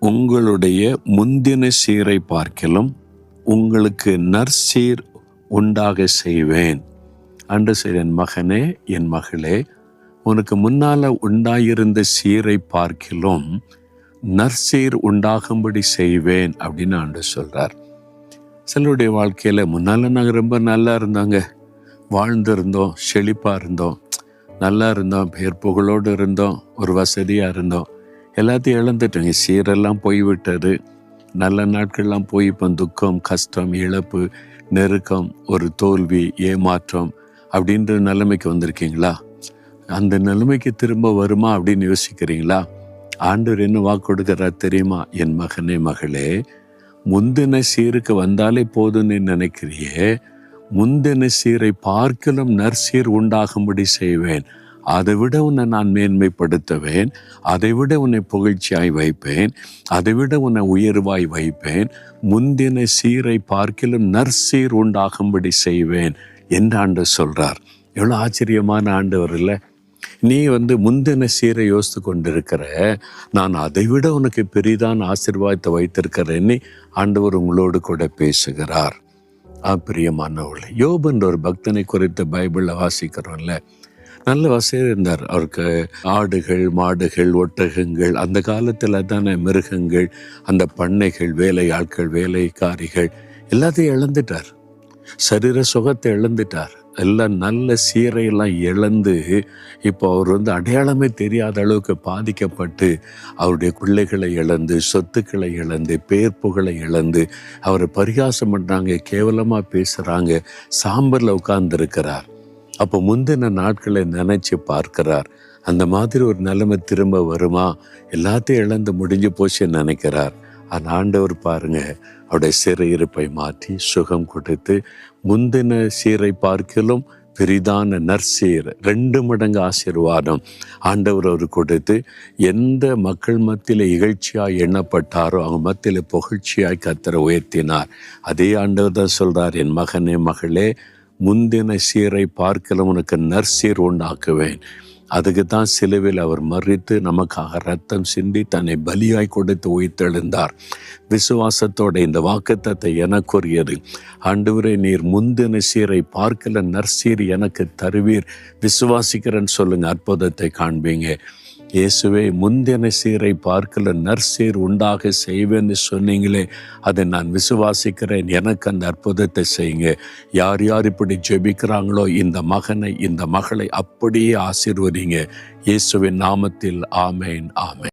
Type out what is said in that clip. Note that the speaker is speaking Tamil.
உங்களுடைய முந்தின சீரை பார்க்கிலும் உங்களுக்கு நற்சீர் உண்டாக செய்வேன். அன்று என் மகனே, என் மகளே, உனக்கு முன்னால உண்டாயிருந்த சீரை பார்க்கிலும் நற்சீர் உண்டாகும்படி செய்வேன் அப்படின்னு ஆண்டு சொல்றார். சிலருடைய வாழ்க்கையில முன்னால நாங்கள் ரொம்ப நல்லா இருந்தாங்க, வாழ்ந்திருந்தோம், செழிப்பா இருந்தோம், நல்லா இருந்தோம், பேர் புகழோடு இருந்தோம், ஒரு வசதியா இருந்தோம், எல்லாத்தையும் இழந்துட்டோங்க. சீரெல்லாம் போய்விட்டது. நல்ல நாட்கள்லாம் போய் இப்போ துக்கம், கஷ்டம், இழப்பு, நெருக்கம், ஒரு தோல்வி, ஏமாற்றம் அப்படின்ற நிலைமைக்கு வந்திருக்கீங்களா? அந்த நிலைமைக்கு திரும்ப வருமா அப்படின்னு யோசிக்கிறீங்களா? ஆண்டவர் என்ன வாக்கு கொடுக்கிறார் தெரியுமா? என் மகனே, மகளே, முந்தின சீருக்கு வந்தாலே போதும்னு நினைக்கிறியே, முந்தின சீரை பார்க்கிலும் நற்சீர் உண்டாகும்படி செய்வேன். அதை விட உன்னை நான் மேன்மைப்படுத்துவேன், அதை விட உன்னை புகழ்ச்சியாய் வைப்பேன், அதை விட உன்னை உயர்வாய் வைப்பேன், முந்தின சீரை பார்க்கிலும் நற்சீர் உண்டாகும்படி செய்வேன் என்று ஆண்டவர் சொல்றார். எவ்வளோ ஆச்சரியமான ஆண்டவர் இல்லை? நீ முந்தின சீரை யோசித்து கொண்டிருக்கிற, நான் அதை விட உனக்கு பெரிதான ஆசீர்வாதத்தை வைத்திருக்கிறேன்னு ஆண்டவர் உங்களோடு கூட பேசுகிறார். பிரியமானவர்களே, யோபுன்ற ஒரு பக்தனை குறித்து பைபிளில் வாசிக்கிறோம்ல, நல்ல வசதியாக இருந்தார். அவருக்கு ஆடுகள், மாடுகள், ஒட்டகங்கள், அந்த காலத்தில் தானே மிருகங்கள், அந்த பண்ணைகள், வேலை ஆட்கள், வேலைக்காரிகள் எல்லாத்தையும் இழந்துட்டார். சரீர சுகத்தை இழந்துட்டார். எல்லாம் நல்ல சீரையெல்லாம் இழந்து இப்போ அவர் அடையாளமே தெரியாத அளவுக்கு பாதிக்கப்பட்டு அவருடைய பிள்ளைகளை இழந்து, சொத்துக்களை இழந்து, பேர் புகழை இழந்து அவரை பரிகாசம் பண்ணுறாங்க, கேவலமாக பேசுகிறாங்க, சாம்பரில் உட்கார்ந்துருக்கிறார். அப்போ முந்தின நாட்களை நினைச்சு பார்க்கிறார். அந்த மாதிரி ஒரு நிலைமை திரும்ப வருமா? எல்லாத்தையும் இழந்து முடிஞ்சு போச்சுன்னு நினைக்கிறார். அந்த ஆண்டவர் பாருங்க, அவருடைய சிறையிருப்பை மாற்றி சுகம் கொடுத்து முந்தின சீரை பார்க்கிலும் பெரிதான நற்சீர் 2 மடங்கு ஆசீர்வாதம் ஆண்டவர் அவர் கொடுத்து, எந்த மக்கள் மத்தியில் இகழ்ச்சியாய் எண்ணப்பட்டாரோ அவங்க மத்தியில் புகழ்ச்சியாய் கர்த்தரை உயர்த்தினார். அதே ஆண்டவர் தான் சொல்றார், என் மகனே, மகளே, முந்தின சீரை பார்க்கிலும் உனக்கு நற்சீர் உண்டாக்குவேன். அதுக்கு தான் சிலுவையில் அவர் மறித்து நமக்காக ரத்தம் சிந்தி தன்னை பலியாய் கொடுத்து உயிர்த்தெழுந்தார். விசுவாசத்தோட இந்த வாக்குத்தத்தத்தை எனக்குரியது. ஆண்டவரே, நீர் முந்தின சீரை பார்க்கல நற்சீர் எனக்கு தருவீர், விசுவாசிக்கிறேன்னு சொல்லுங்க, அற்புதத்தை காண்பீங்க. இயேசுவே, முந்தின சீரை பார்க்கல நற்சீர் உண்டாக செய்வேன்னு சொன்னீங்களே, அதை நான் விசுவாசிக்கிறேன், எனக்கு அந்த அற்புதத்தை செய்யுங்க. யார் யார் இப்படி ஜெபிக்கிறாங்களோ இந்த மகனை, இந்த மகளை அப்படியே ஆசீர்வதிங்க. இயேசுவின் நாமத்தில் ஆமேன், ஆமேன்.